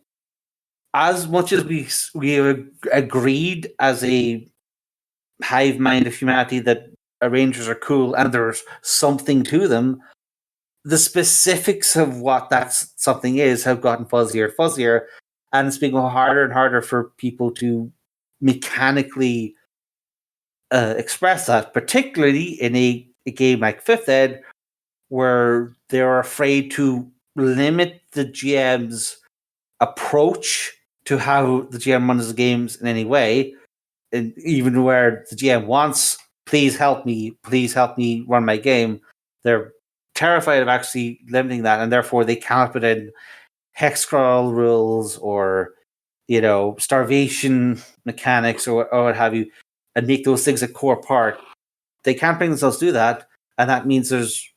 as much as we agreed as a hive mind of humanity that Rangers are cool and there's something to them, the specifics of what that something is have gotten fuzzier and fuzzier, and it's become harder and harder for people to mechanically express that, particularly in a game like Fifth Ed, where they're afraid to limit the GM's approach to how the GM runs the games in any way, and even where the GM wants, please help me run my game. They're terrified of actually limiting that, and therefore they can't put in hex crawl rules or starvation mechanics or what have you, and make those things a core part. They can't bring themselves to do that, and that means there's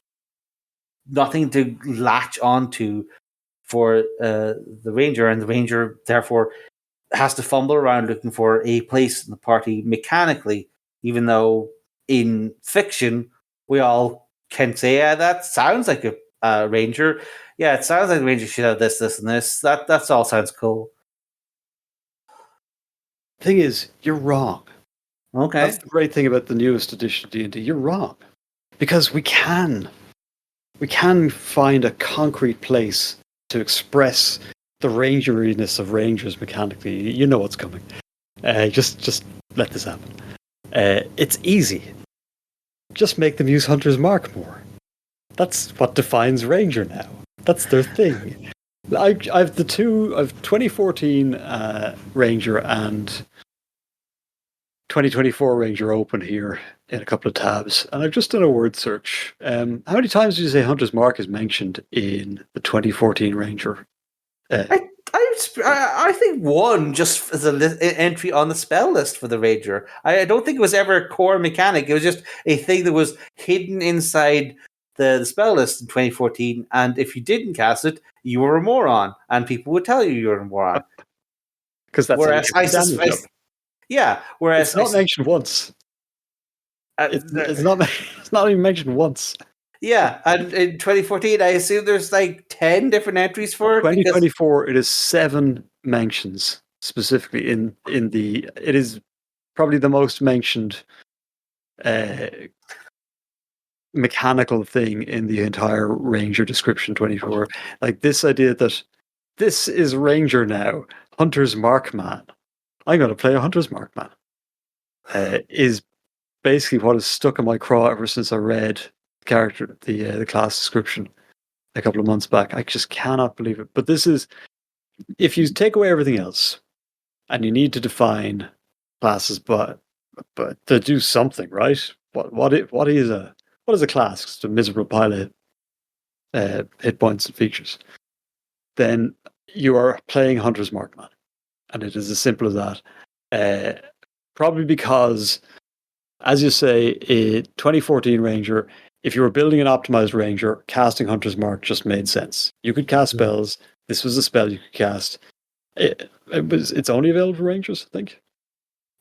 nothing to latch onto for the ranger, and the ranger therefore has to fumble around looking for a place in the party mechanically, even though in fiction we all can say, yeah, that sounds like a ranger. Yeah, it sounds like the ranger should have this, this, and this. That's all sounds cool. Thing is, you're wrong. Okay. That's the great thing about the newest edition of D&D. You're wrong. Because we can find a concrete place to express the rangeriness of rangers mechanically. You know what's coming. Just let this happen. It's easy. Just make them use Hunter's Mark more. That's what defines Ranger now. That's their thing. I've 2014 Ranger and 2024 Ranger open here in a couple of tabs, and I've just done a word search. How many times did you say Hunter's Mark is mentioned in the 2014 Ranger? I think one just as an entry on the spell list for the Ranger. I don't think it was ever a core mechanic. It was just a thing that was hidden inside the spell list in 2014. And if you didn't cast it, you were a moron, and people would tell you were a moron. Because that's whereas I suspect, yeah. Whereas it's not mentioned once. It's not even mentioned once. Yeah, and in 2014, I assume there's like 10 different entries for it. 2024, it is 7 mentions specifically in the. It is probably the most mentioned mechanical thing in the entire Ranger description. 24, like this idea that this is Ranger now, Hunter's Markman. I'm going to play a Hunter's Markman. Is basically what has stuck in my craw ever since I read the class description a couple of months back. I just cannot believe it. But this is, if you take away everything else, and you need to define classes, but to do something, right? What is a class? It's a miserable pile of hit points and features. Then you are playing Hunter's Markman, and it is as simple as that. Probably because, as you say, a 2014 Ranger, if you were building an optimized Ranger, casting Hunter's Mark just made sense. You could cast spells. This was a spell you could cast. It's only available for Rangers, I think.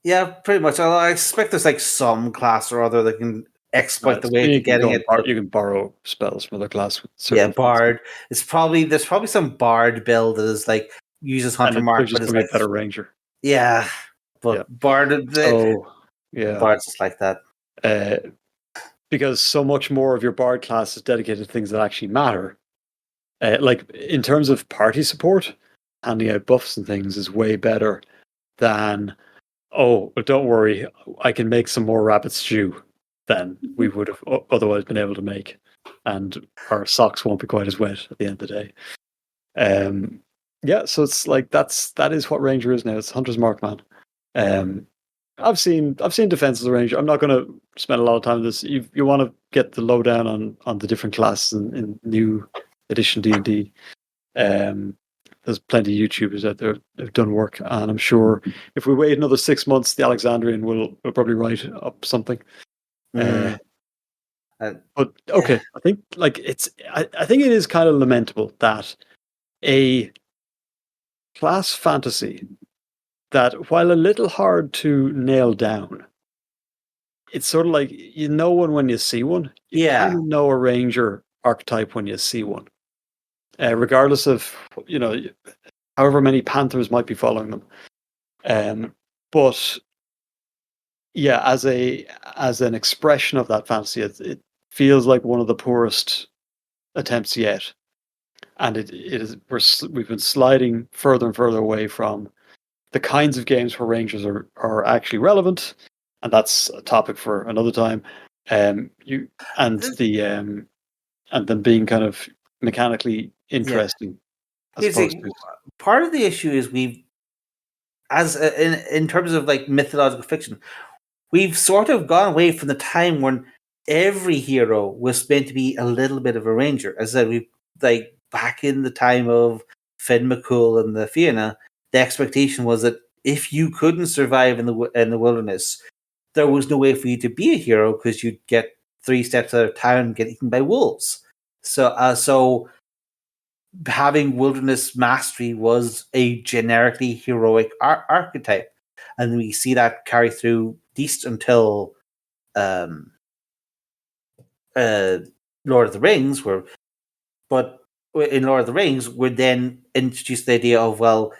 Yeah, pretty much. Although I expect there's like some class or other that can exploit the way to getting it. You can borrow spells from other class. Yeah, Bard. There's probably some Bard build that is like uses Hunter Mark, but it's like a better Ranger. Yeah, but Bard. Bard's just like that. Because so much more of your Bard class is dedicated to things that actually matter. Like in terms of party support, handing out buffs and things is way better than, but don't worry, I can make some more rabbit stew than we would have otherwise been able to make, and our socks won't be quite as wet at the end of the day. So it's like that is what Ranger is now. It's Hunter's Markman. I've seen Defenses of Ranger. I'm not going to spend a lot of time on this. You want to get the lowdown on the different classes in new edition D&D. There's plenty of YouTubers out there who've done work, and I'm sure if we wait another 6 months, the Alexandrian will probably write up something. But okay, I think I think it is kind of lamentable that a class fantasy that, while a little hard to nail down, it's sort of like you know one when you see one. You kind of know a Ranger archetype when you see one. Regardless of however many Panthers might be following them, but yeah, as an expression of that fantasy, it feels like one of the poorest attempts yet, and we've been sliding further and further away from the kinds of games where Rangers are actually relevant, and that's a topic for another time. You and the and them being kind of mechanically interesting as Here's the opposed to part of the issue is in terms of like mythological fiction, we've sort of gone away from the time when every hero was meant to be a little bit of a ranger. As I said, we like back in the time of Finn McCool and the Fianna, the expectation was that if you couldn't survive in the wilderness, there was no way for you to be a hero because you'd get 3 steps out of town and get eaten by wolves. So having wilderness mastery was a generically heroic archetype, and we see that carry through at least until um, Lord of the Rings, but in Lord of the Rings, would then introduce the idea of, well,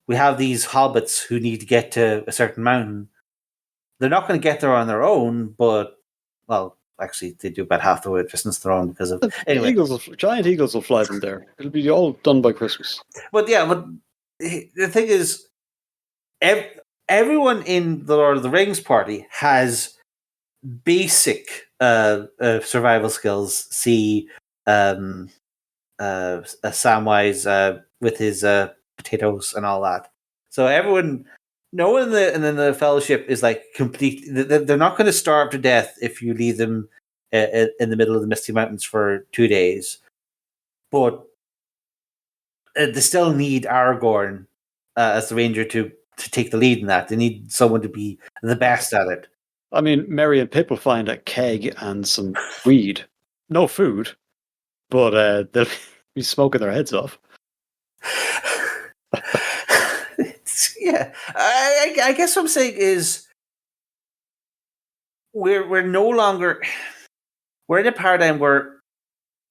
we have these hobbits who need to get to a certain mountain. They're not going to get there on their own, but, well, actually, they do about half the way distance they're on because of... Anyway. Giant eagles will fly them there. It'll be all done by Christmas. But the thing is, everyone in the Lord of the Rings party has basic survival skills. See Samwise with his potatoes and all that. So no one in the Fellowship is like complete. They're not going to starve to death if you leave them in the middle of the Misty Mountains for 2 days. But they still need Aragorn as the ranger to take the lead in that. They need someone to be the best at it. I mean, Merry and Pip will find a keg and some weed. No food, but they'll be smoking their heads off. Yeah. I guess what I'm saying is we're no longer... We're in a paradigm where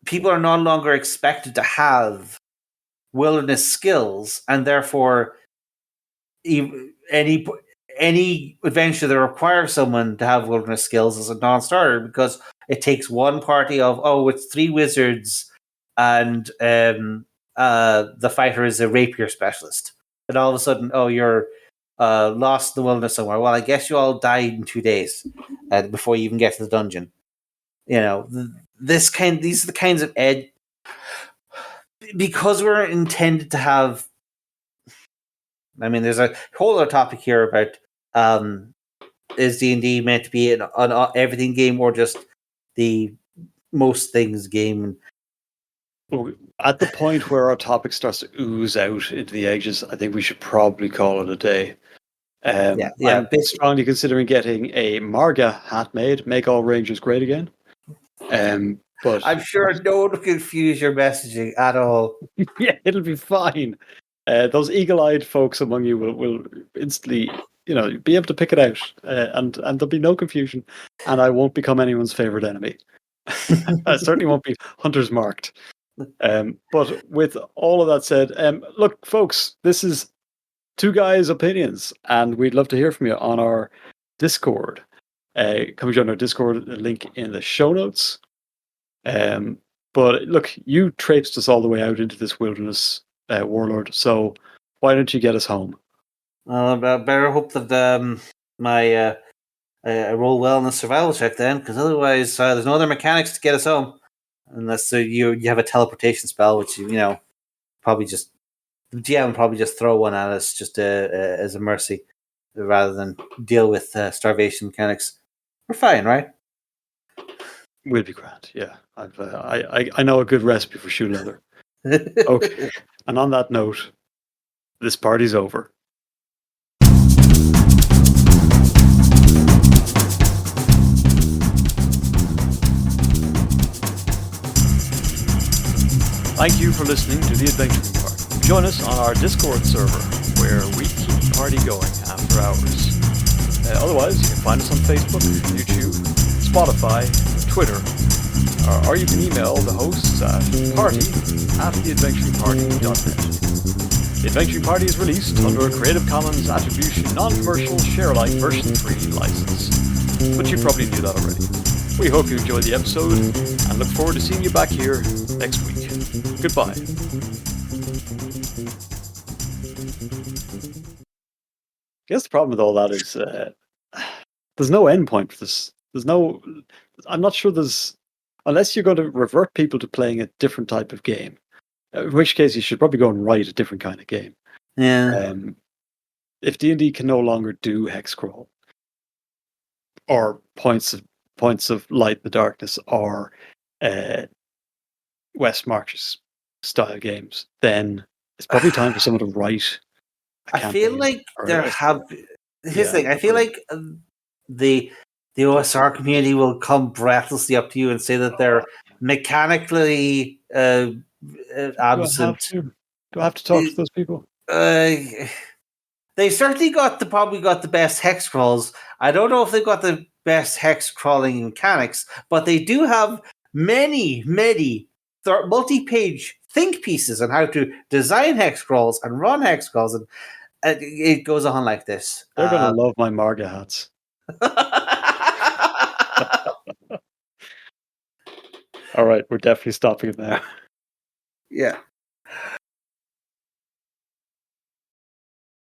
people are no longer expected to have wilderness skills, and therefore any adventure that requires someone to have wilderness skills is a non-starter, because it takes one party of, it's 3 wizards and the fighter is a rapier specialist, and all of a sudden you're lost in the wilderness somewhere. Well, I guess you all died in 2 days before you even get to the dungeon. These are the kinds of because we're intended to have... I mean, there's a whole other topic here about is D&D meant to be an everything game or just the most things game? At the point where our topic starts to ooze out into the edges, I think we should probably call it a day. I'm strongly considering getting a Marga hat made, make all Rangers great again. But I'm sure no one will confuse your messaging at all. Yeah, it'll be fine. Those eagle-eyed folks among you will instantly, be able to pick it out, and there'll be no confusion, and I won't become anyone's favorite enemy. I certainly won't be hunter's marked. But with all of that said, look, folks, this is 2 guys' opinions, and we'd love to hear from you on our Discord. Come join our Discord, link in the show notes. But look, you traipsed us all the way out into this wilderness, warlord, so why don't you get us home? I better hope that I roll well in the survival check then, because otherwise there's no other mechanics to get us home, unless you have a teleportation spell, which probably just the GM will probably just throw one at us just as a mercy, rather than deal with starvation mechanics. We're fine, right? We'll be grand. Yeah, I know a good recipe for shoe leather. Okay, and on that note, this party's over. Thank you for listening to The Adventuring Party. Join us on our Discord server, where we keep the party going after hours. Otherwise, you can find us on Facebook, YouTube, Spotify, Twitter, or you can email the hosts at party@theadventuringparty.net. The Adventuring Party is released under a Creative Commons Attribution Non-Commercial Share-alike version 3 license, but you probably knew that already. We hope you enjoyed the episode, and look forward to seeing you back here next week. Goodbye. I guess the problem with all that is there's no endpoint for this. There's no. I'm not sure there's unless you're going to revert people to playing a different type of game. In which case, you should probably go and write a different kind of game. Yeah. If D&D can no longer do hex crawl or points of light in the darkness or West Marches style games, then it's probably time for someone to write a I feel like there have. Here's the thing. I feel like the OSR community will come breathlessly up to you and say that they're mechanically absent. Do I have to talk to those people? They certainly probably got the best hex crawls. I don't know if they've got the best hex crawling mechanics, but they do have many multi-page think pieces on how to design hex crawls and run hex crawls, and it goes on like this. They're going to love my Marga hats. All right, we're definitely stopping it now. Yeah.